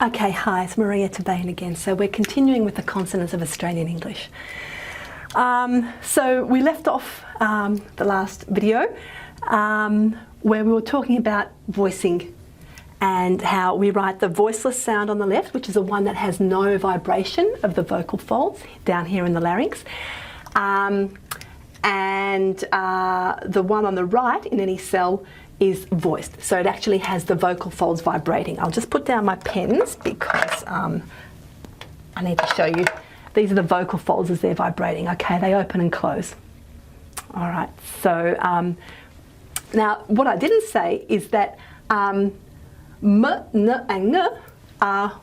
Okay, hi, it's Maria Tabane again. So we're continuing with the consonants of Australian English. So we left off the last video where we were talking about voicing and how we write the voiceless sound on the left, which is the one that has no vibration of the vocal folds down here in the larynx. And the one on the right in any cell is voiced. So it actually has the vocal folds vibrating. I'll just put down my pens because I need to show you. These are the vocal folds as they're vibrating. Okay, they open and close. All right, so now what I didn't say is that m, n and ng are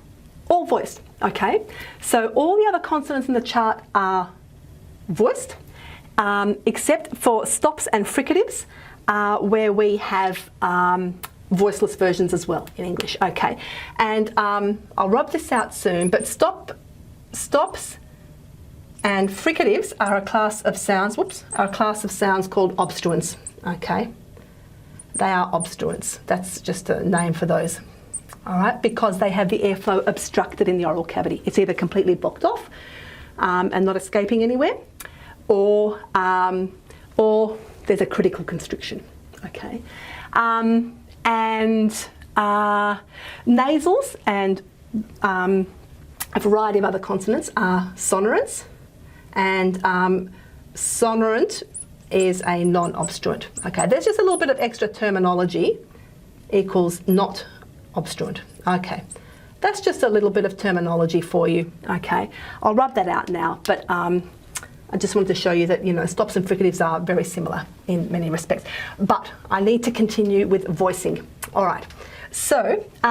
all voiced, okay? So all the other consonants in the chart are voiced, except for stops and fricatives, where we have voiceless versions as well in English, okay? And I'll rub this out soon, but stops and fricatives are a class of sounds, called obstruents, okay? They are obstruents. That's just a name for those, all right? Because they have the airflow obstructed in the oral cavity. It's either completely blocked off and not escaping anywhere, or there's a critical constriction, okay? Nasals and a variety of other consonants are sonorants, and sonorant is a non-obstruent. Okay, there's just a little bit of extra terminology equals not obstruent. Okay, that's just a little bit of terminology for you. Okay, I'll rub that out now, but I just wanted to show you that, you know, stops and fricatives are very similar in many respects. But I need to continue with voicing. All right, so p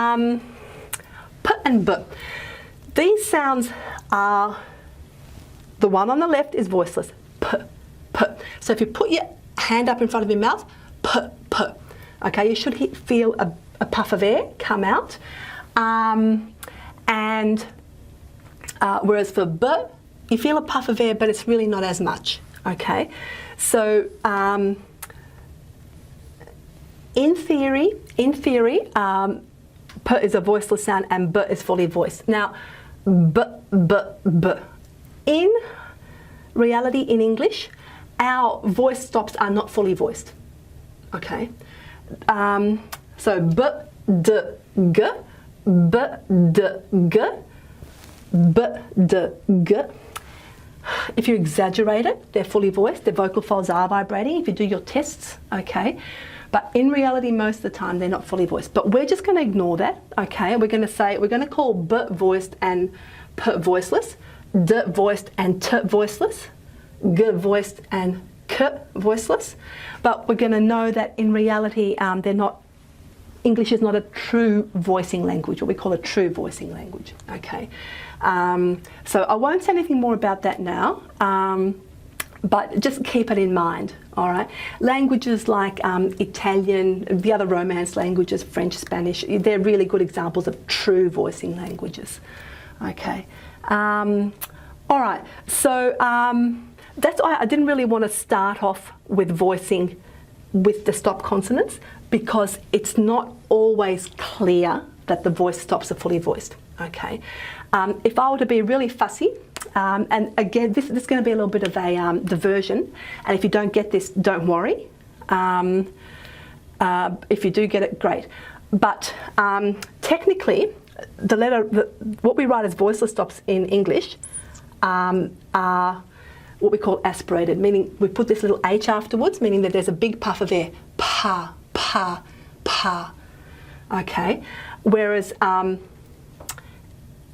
and b. These sounds are, the one on the left is voiceless, p, p. So if you put your hand up in front of your mouth, p, p. Okay, you should feel a puff of air come out. Whereas for b, you feel a puff of air, but it's really not as much, okay? So in theory, p is a voiceless sound and b is fully voiced. Now, b. In reality, in English, our voice stops are not fully voiced, okay? So b, d, g, b, d, g, b, d, g. If you exaggerate it, they're fully voiced, their vocal folds are vibrating if you do your tests, okay? But in reality, most of the time, they're not fully voiced. But we're just going to ignore that, okay? We're going to call b voiced and p voiceless, d voiced and t voiceless, g voiced and k voiceless. But we're going to know that in reality, English is not a true voicing language, what we call a true voicing language, okay? So I won't say anything more about that now, but just keep it in mind, all right? Languages like Italian, the other Romance languages, French, Spanish, they're really good examples of true voicing languages, okay? All right, so that's why I didn't really want to start off with voicing with the stop consonants, because it's not always clear that the voice stops are fully voiced, okay? If I were to be really fussy, and again, this is going to be a little bit of a diversion, and if you don't get this, don't worry. If you do get it, great. But technically, what we write as voiceless stops in English are what we call aspirated, meaning we put this little H afterwards, meaning that there's a big puff of air, pa, pa, pa, okay? Whereas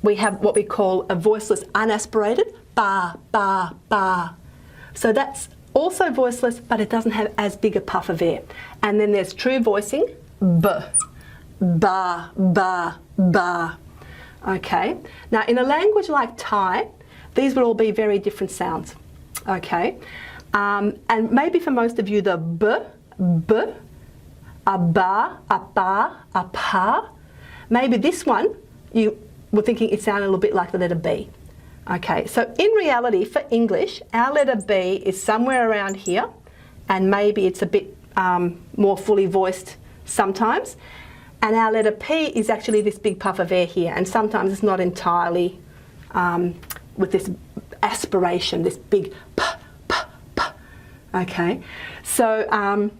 we have what we call a voiceless unaspirated, ba, ba, ba. So that's also voiceless, but it doesn't have as big a puff of air. And then there's true voicing, b, ba, ba, ba, okay? Now in a language like Thai, these would all be very different sounds, okay? And maybe for most of you, the b, a ba, a pa, maybe this one, you were thinking it sounded a little bit like the letter B. Okay, so in reality, for English, our letter B is somewhere around here, and maybe it's a bit more fully voiced sometimes. And our letter P is actually this big puff of air here, and sometimes it's not entirely with this aspiration, this big p, p, p. Okay, so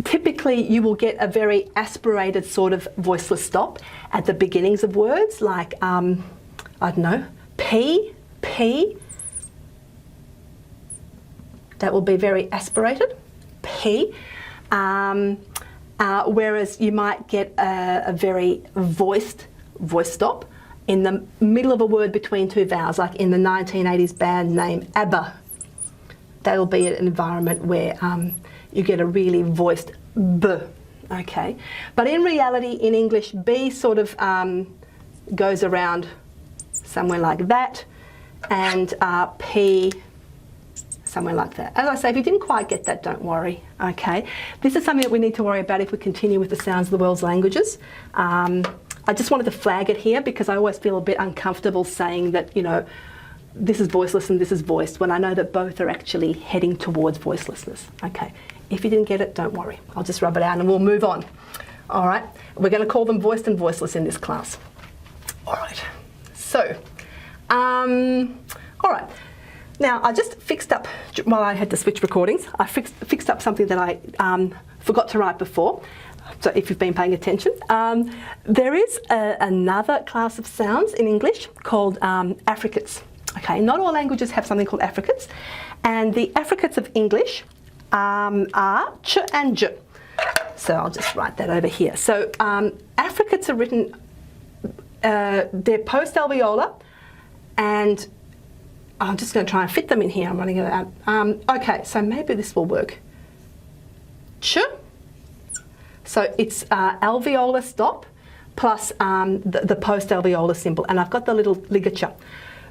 typically you will get a very aspirated sort of voiceless stop at the beginnings of words, like I don't know, P, P. That will be very aspirated, P. Whereas you might get a very voiced voice stop in the middle of a word between two vowels, like in the 1980s band name ABBA. That'll be an environment where you get a really voiced B, okay? But in reality, in English, B sort of goes around somewhere like that, and P somewhere like that. As I say, if you didn't quite get that, don't worry, okay? This is something that we need to worry about if we continue with the sounds of the world's languages. I just wanted to flag it here because I always feel a bit uncomfortable saying that, you know, this is voiceless and this is voiced, when I know that both are actually heading towards voicelessness, okay? If you didn't get it, don't worry. I'll just rub it out and we'll move on. All right, we're going to call them voiced and voiceless in this class. All right, so, all right. Now, I just fixed up, while I had to switch recordings, I fixed up something that I forgot to write before. So if you've been paying attention, there is another class of sounds in English called affricates. Okay, not all languages have something called affricates, and the affricates of English are ch and j. So I'll just write that over here. So affricates are written, they're post-alveolar, and I'm just going to try and fit them in here. I'm running it out. Okay, so maybe this will work. Ch. So it's alveolar stop plus the post-alveolar symbol, and I've got the little ligature.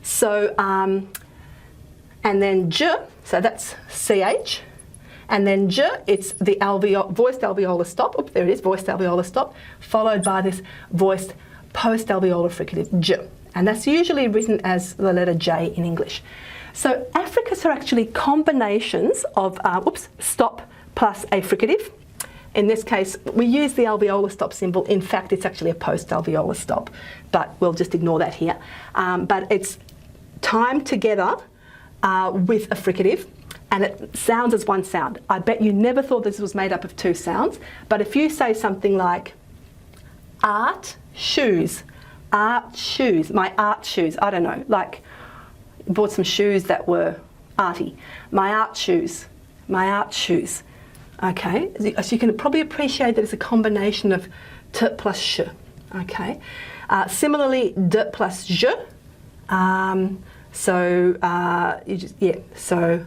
So, and then j, so that's ch, and then j, it's the voiced alveolar stop. Oops, there it is, voiced alveolar stop, followed by this voiced post-alveolar fricative j. And that's usually written as the letter J in English. So affricates are actually combinations of stop plus a fricative. In this case, we use the alveolar stop symbol. In fact, it's actually a post-alveolar stop, but we'll just ignore that here. But it's timed together with a fricative, and it sounds as one sound. I bet you never thought this was made up of two sounds, but if you say something like art shoes, my art shoes, I don't know, like bought some shoes that were arty. My art shoes. Okay, so you can probably appreciate that it's a combination of t plus sh. Okay, similarly, d plus j. You just, yeah, so,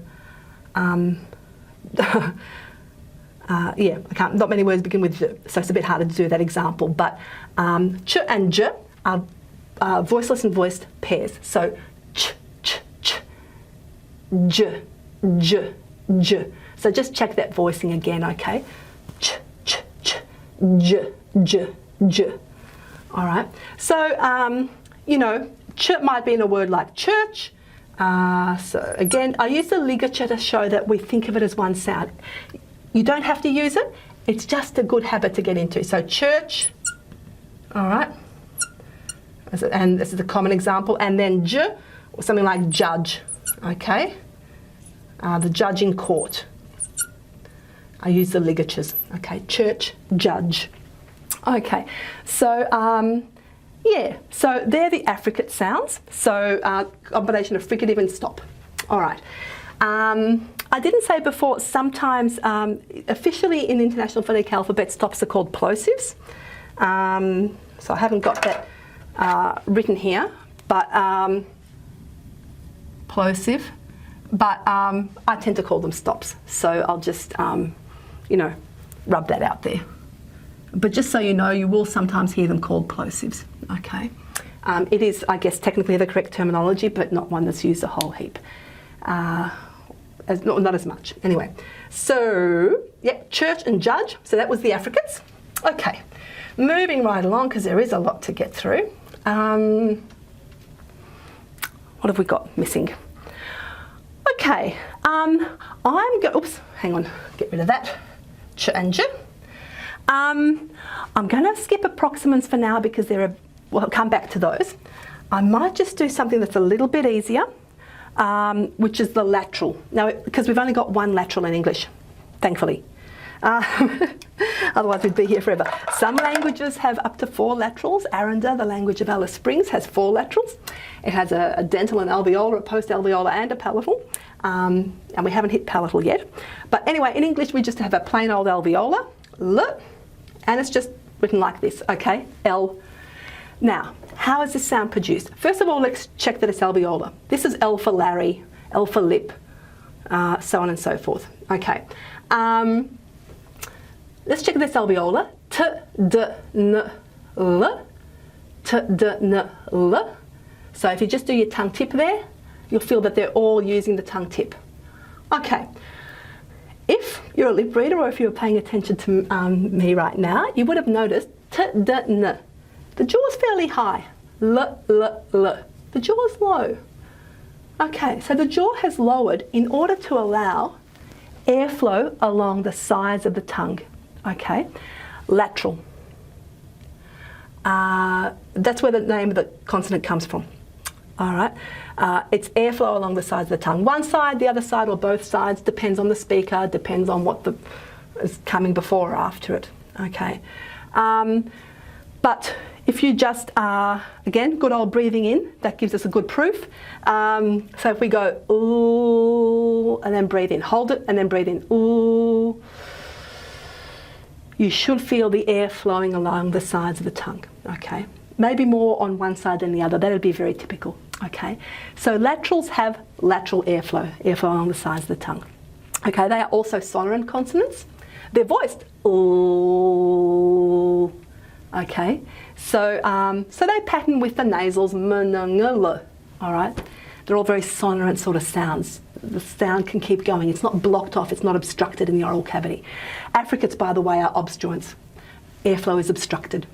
yeah, not many words begin with j, so it's a bit harder to do that example, but ch and j are voiceless and voiced pairs. So ch, ch, ch, j, j, j. So just check that voicing again, okay? Ch, ch, ch, j, j, j. All right. So, you know, ch might be in a word like church. So again, I use the ligature to show that we think of it as one sound. You don't have to use it. It's just a good habit to get into. So church, all right. And this is a common example. And then j, or something like judge, okay? The judge in court. I use the ligatures, okay? Church, judge. Okay, so yeah, so they're the affricate sounds. So combination of fricative and stop. All right. I didn't say before, sometimes officially in the International Phonetic Alphabet, stops are called plosives. So I haven't got that written here, but plosive. But I tend to call them stops. So I'll just, you know, rub that out there. But just so you know, you will sometimes hear them called plosives, okay? It is, I guess, technically the correct terminology, but not one that's used a whole heap. Not as much. Anyway, so, yeah, church and judge. So that was the affricates. Okay, moving right along, because there is a lot to get through. What have we got missing? Okay, oops, hang on, get rid of that. Ch and j. I'm going to skip approximants for now because we'll come back to those. I might just do something that's a little bit easier, which is the lateral. Now, because we've only got one lateral in English, thankfully. Otherwise we'd be here forever. Some languages have up to 4 laterals. Aranda, the language of Alice Springs, has 4 laterals. It has a dental and alveolar, a post-alveolar and a palatal. And we haven't hit palatal yet. But anyway, in English we just have a plain old alveolar, L, and it's just written like this, okay, L. Now, how is this sound produced? First of all, let's check that it's alveolar. This is L for Larry, L for lip, so on and so forth. Okay. Let's check this alveolar. T, d, n, l. T, d, n, l. So if you just do your tongue tip there, you'll feel that they're all using the tongue tip. Okay. If you're a lip reader or if you're paying attention to me right now, you would have noticed t, d, n. The jaw is fairly high. L, l, l. The jaw is low. Okay, so the jaw has lowered in order to allow airflow along the sides of the tongue. Okay, lateral. That's where the name of the consonant comes from. All right, it's airflow along the sides of the tongue. One side, the other side, or both sides, depends on the speaker, depends on what is coming before or after it. Okay, but if you just, again, good old breathing in, that gives us a good proof. So if we go ooh, and then breathe in, hold it, and then breathe in, ooh, you should feel the air flowing along the sides of the tongue, okay? Maybe more on one side than the other, that would be very typical, okay? So laterals have lateral airflow along the sides of the tongue. Okay, they are also sonorant consonants. They're voiced, ooh, okay? So, so they pattern with the nasals, m, n, ng, l, all right? They're all very sonorant sort of sounds. The sound can keep going. It's not blocked off. It's not obstructed in the oral cavity. Affricates, by the way, are obstruents. Airflow is obstructed.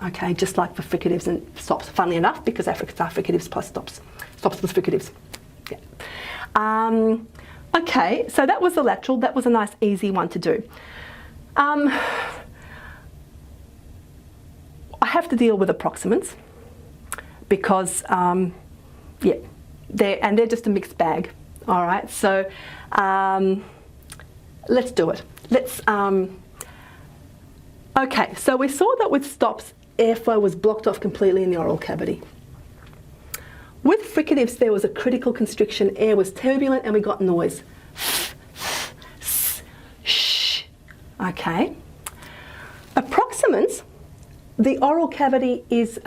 Okay, just like for fricatives and stops. Funnily enough, because affricates are fricatives plus stops. Stops with fricatives. Yeah. Okay, so that was the lateral. That was a nice, easy one to do. I have to deal with approximants because, yeah, they're just a mixed bag. All right, so let's do it. Okay, so we saw that with stops, airflow was blocked off completely in the oral cavity. With fricatives, there was a critical constriction. Air was turbulent and we got noise. Shh. Okay. Approximants, the oral cavity is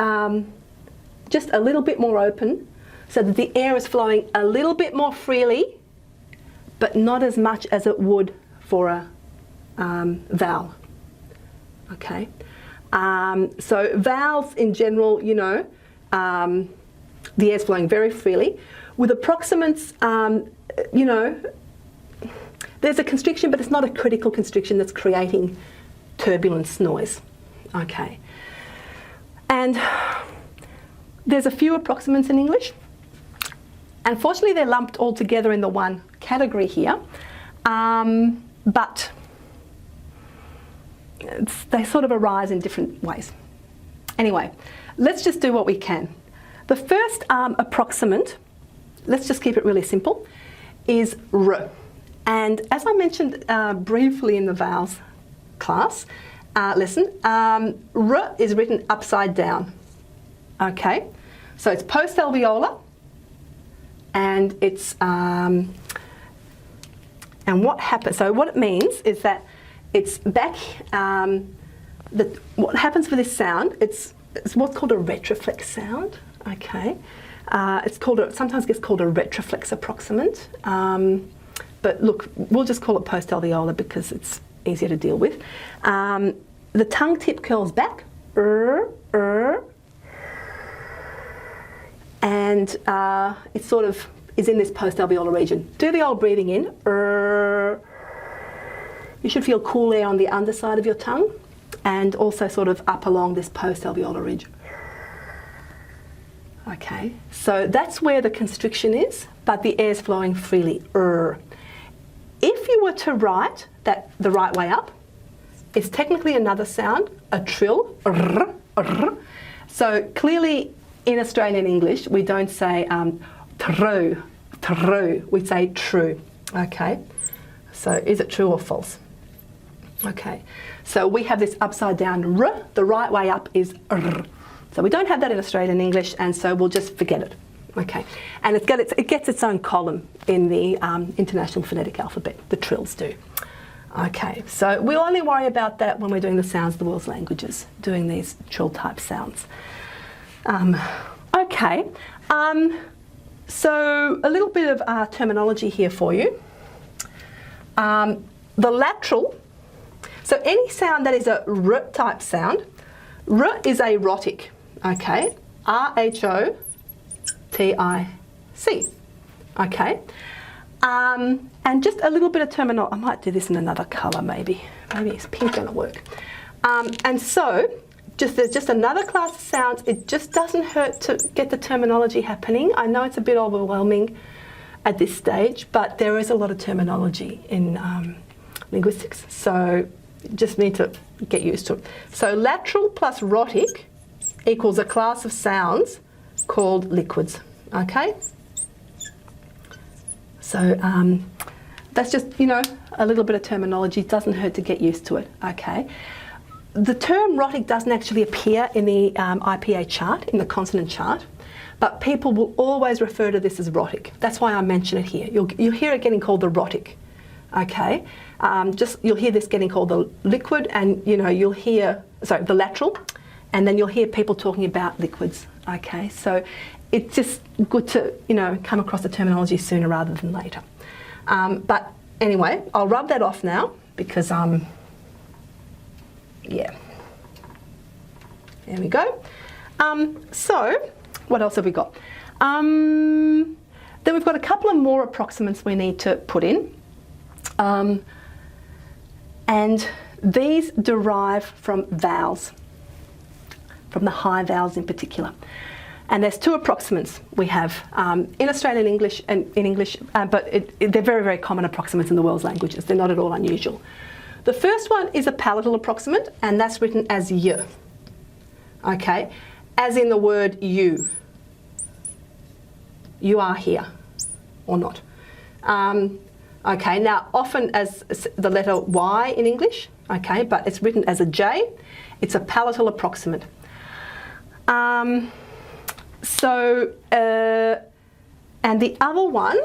just a little bit more open, so that the air is flowing a little bit more freely, but not as much as it would for a vowel. Okay, so vowels in general, you know, the air's flowing very freely. With approximants, you know, there's a constriction, but it's not a critical constriction that's creating turbulence noise. Okay, and there's a few approximants in English. Unfortunately, they're lumped all together in the one category here, but they sort of arise in different ways. Anyway, let's just do what we can. The first approximant, let's just keep it really simple, is R. And as I mentioned briefly in the vowels class lesson, R is written upside down. Okay, so it's post-alveolar. And it's and what happens? So what it means is that it's back. What happens with this sound? It's what's called a retroflex sound. Okay, sometimes gets called a retroflex approximant. But look, we'll just call it post-alveolar because it's easier to deal with. The tongue tip curls back. And it sort of is in this post-alveolar region. Do the old breathing in. You should feel cool air on the underside of your tongue and also sort of up along this post-alveolar ridge. Okay, so that's where the constriction is, but the air's flowing freely. If you were to write that the right way up, is technically another sound, a trill. So clearly in Australian English, we don't say true, true. We say true, okay? So is it true or false? Okay, so we have this upside down r, the right way up is r. So we don't have that in Australian English, and so we'll just forget it. Okay, and it gets its own column in the International Phonetic Alphabet, the trills do. Okay, so we'll only worry about that when we're doing the sounds of the world's languages, doing these trill type sounds. Okay, so a little bit of terminology here for you. The lateral, so any sound that is a r type sound, r is a rhotic, okay, R-H-O-T-I-C, okay. And just a little bit of terminology. I might do this in another colour maybe. Maybe it's pink going to work. And so, there's just another class of sounds. It just doesn't hurt to get the terminology happening. I know it's a bit overwhelming at this stage, but there is a lot of terminology in linguistics. So you just need to get used to it. So lateral plus rhotic equals a class of sounds called liquids, okay? So that's just, you know, a little bit of terminology. It doesn't hurt to get used to it, okay? The term rhotic doesn't actually appear in the IPA chart, in the consonant chart, but people will always refer to this as rhotic. That's why I mention it here. You'll hear it getting called the rhotic, okay? You'll hear this getting called the liquid, and you know, you'll hear, sorry, the lateral, and then you'll hear people talking about liquids, okay? So it's just good to, you know, come across the terminology sooner rather than later. But anyway, I'll rub that off now because, yeah. There we go. So, what else have we got? Then we've got a couple of more approximants we need to put in. And these derive from vowels, from the high vowels in particular. And there's two approximants we have in Australian English and in English, but they're very, very common approximants in the world's languages. They're not at all unusual. The first one is a palatal approximant, and that's written as y, okay, as in the word you. You are here, or not. Okay, now often as the letter Y in English, okay, but it's written as a J. It's a palatal approximant. And the other one,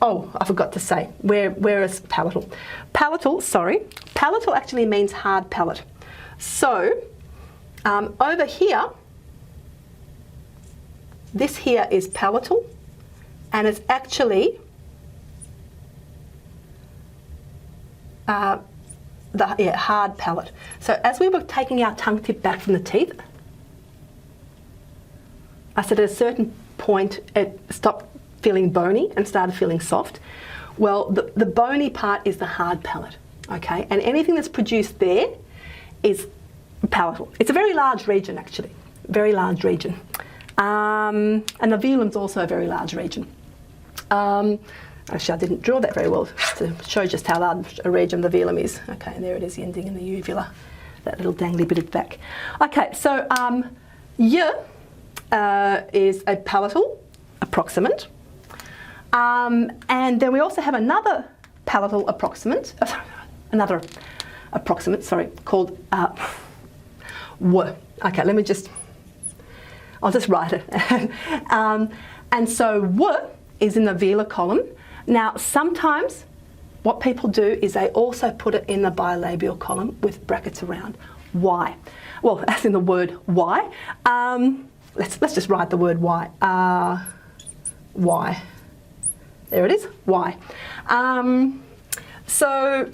oh, I forgot to say, where is palatal? Palatal actually means hard palate. So, over here, this here is palatal, and it's actually hard palate. So as we were taking our tongue tip back from the teeth, I said at a certain point it stopped feeling bony and started feeling soft. Well, the bony part is the hard palate, okay? And anything that's produced there is palatal. It's a very large region, actually, very large region. And the velum's also a very large region. Actually, I didn't draw that very well to show just how large a region the velum is. Okay, and there it is, the ending in the uvula, that little dangly bit at the back. Okay, so y is a palatal approximant. And then we also have another palatal approximant, called w. Okay, I'll just write it. And so w is in the velar column. Now, sometimes what people do is they also put it in the bilabial column with brackets around. Why? Well, as in the word why. Let's just write the word why. Why? There it is. Why? So,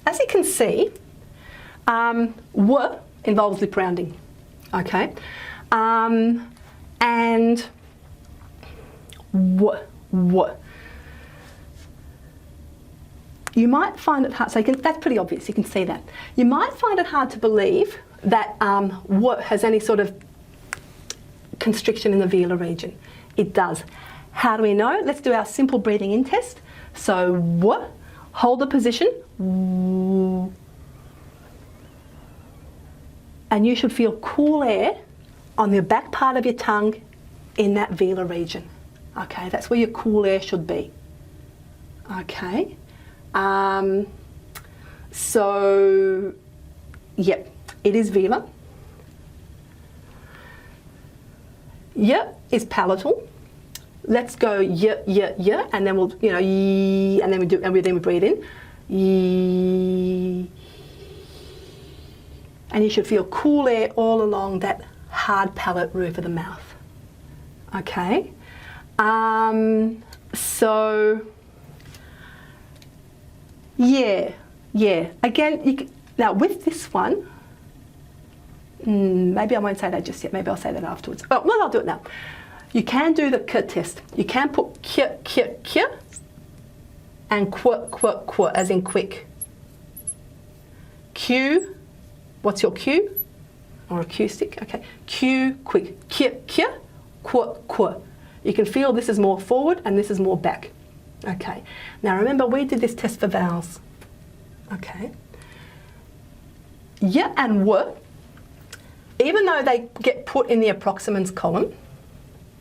as you can see, w involves lip rounding. Okay, and w. You might find it hard, so that's pretty obvious, you can see that. You might find it hard to believe that w has any sort of constriction in the velar region. It does. How do we know? Let's do our simple breathing in test. So w, Hold the position. And you should feel cool air on the back part of your tongue in that velar region. Okay, that's where your cool air should be. Okay. So, yep, it is velar. Y is palatal. Let's go y, and then we'll, you know, y, and then we breathe in. Y. And you should feel cool air all along that hard palate roof of the mouth. Okay. So, yeah. Again, now with this one, maybe I won't say that just yet. Maybe I'll say that afterwards. Oh, well, I'll do it now. You can do the k test. You can put k, and qu, as in quick. Q, what's your Q? Or a Q stick? Okay. Q, quick. K, qu. You can feel this is more forward and this is more back. Okay. Now remember, we did this test for vowels. Okay. Y and w, even though they get put in the approximants column,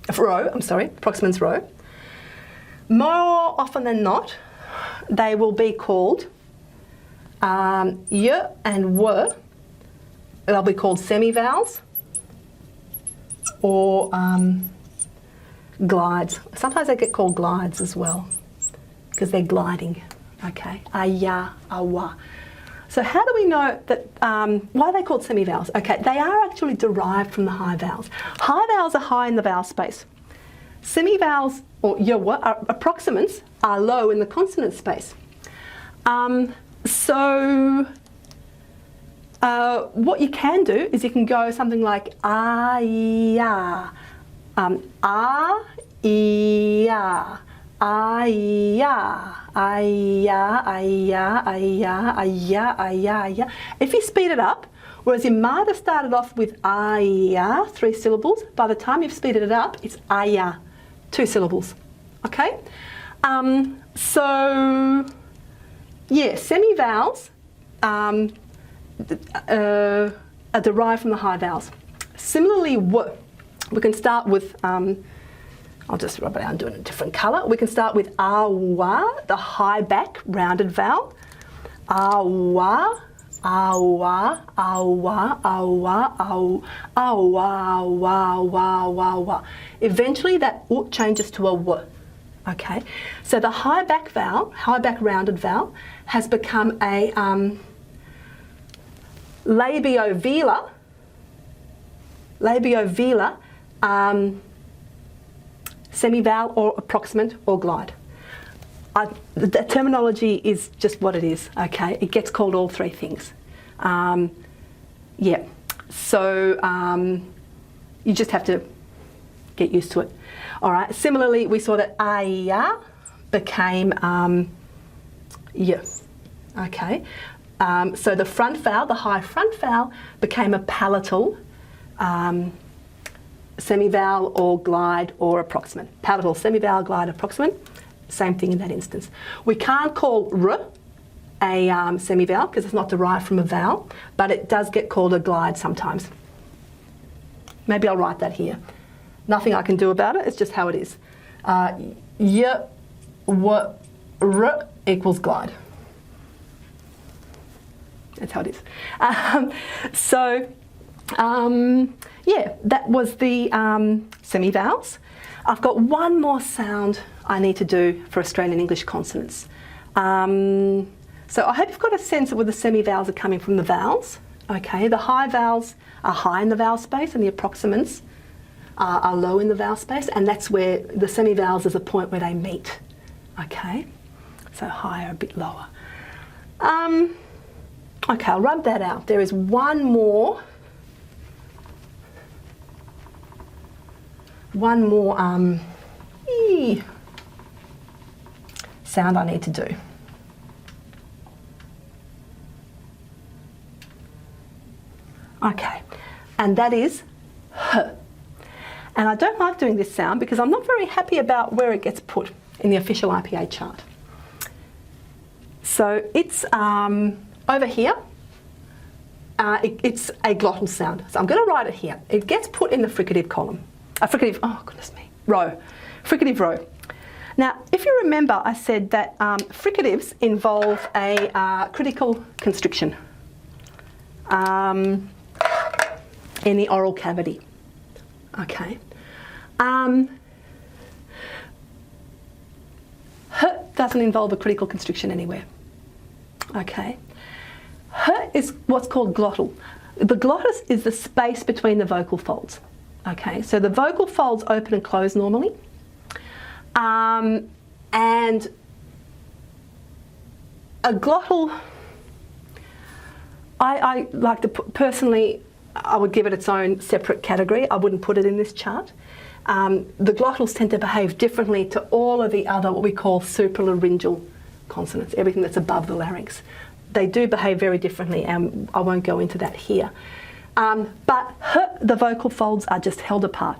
approximants row, more often than not, they will be called y and w. They'll be called semivowels or glides. Sometimes they get called glides as well because they're gliding. Okay, aya, awa. So how do we know that, why are they called semivowels? Okay, they are actually derived from the high vowels. High vowels are high in the vowel space. Semivowels, or approximants, are low in the consonant space. What you can do is you can go something like ah-ya, ah-ya, ah-ya. If you speed it up, whereas you might have started off with ah-ya, 3 syllables, by the time you've speeded it up, it's ah-ya, 2 syllables. Okay? So, yeah, semivowels are derived from the high vowels. Similarly, we can start with, I'll just rub it out and do it in a different colour. We can start with awa, the high back rounded vowel. Awa, awa, awa, awa, awa, awa, awa, awa. Eventually that u changes to a w. Okay, so the high back vowel, high back rounded vowel, has become a labiovelar semivowel or approximant or glide. The terminology is just what it is, okay? It gets called all 3 things. Yeah, so you just have to get used to it. All right, similarly, we saw that aya became yeah, okay? So the front vowel, the high front vowel, became a palatal semivowel or glide or approximant. Palatal, semivowel, glide, approximant, same thing in that instance. We can't call r a semivowel because it's not derived from a vowel, but it does get called a glide sometimes. Maybe I'll write that here. Nothing I can do about it, it's just how it is. Y, w, r equals glide. That's how it is. Yeah, that was the semivowels. I've got one more sound I need to do for Australian English consonants. So I hope you've got a sense of where the semivowels are coming from the vowels. Okay, the high vowels are high in the vowel space and the approximants are low in the vowel space, and that's where the semivowels is a point where they meet. Okay, so higher, a bit lower. Okay, I'll rub that out. There is one more sound I need to do. Okay, and that is h. And I don't like doing this sound because I'm not very happy about where it gets put in the official IPA chart. So it's over here. It's a glottal sound. So I'm going to write it here. It gets put in the fricative column. Oh goodness me, row. Fricative row. Now, if you remember, I said that fricatives involve a critical constriction in the oral cavity. Okay. H doesn't involve a critical constriction anywhere. Okay. H is what's called glottal. The glottis is the space between the vocal folds. Okay, so the vocal folds open and close normally. And a glottal, I like to put, personally, I would give it its own separate category. I wouldn't put it in this chart. The glottals tend to behave differently to all of the other, what we call supralaryngeal consonants, everything that's above the larynx. They do behave very differently, and I won't go into that here. But the vocal folds are just held apart.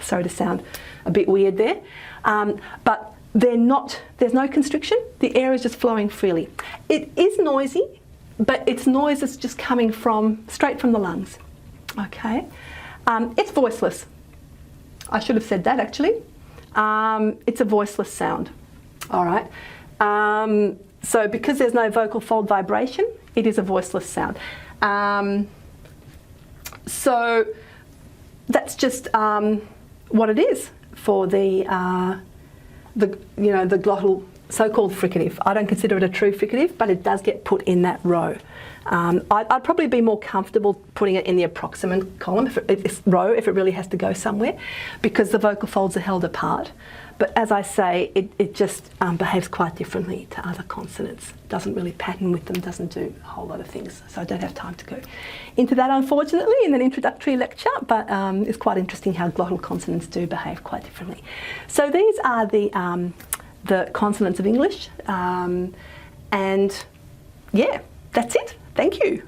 Sorry to sound a bit weird there, but they're not, there's no constriction. The air is just flowing freely. It is noisy, but its noise is just coming straight from the lungs. Okay, it's voiceless. I should have said that actually. It's a voiceless sound. All right. So because there's no vocal fold vibration, it is a voiceless sound. So that's just what it is for the glottal so-called fricative. I don't consider it a true fricative, but it does get put in that row. I'd probably be more comfortable putting it in the approximant column, if it really has to go somewhere, because the vocal folds are held apart. But as I say, it just behaves quite differently to other consonants. Doesn't really pattern with them, doesn't do a whole lot of things. So I don't have time to go into that, unfortunately, in an introductory lecture, but it's quite interesting how glottal consonants do behave quite differently. So these are the consonants of English, and yeah, that's it. Thank you.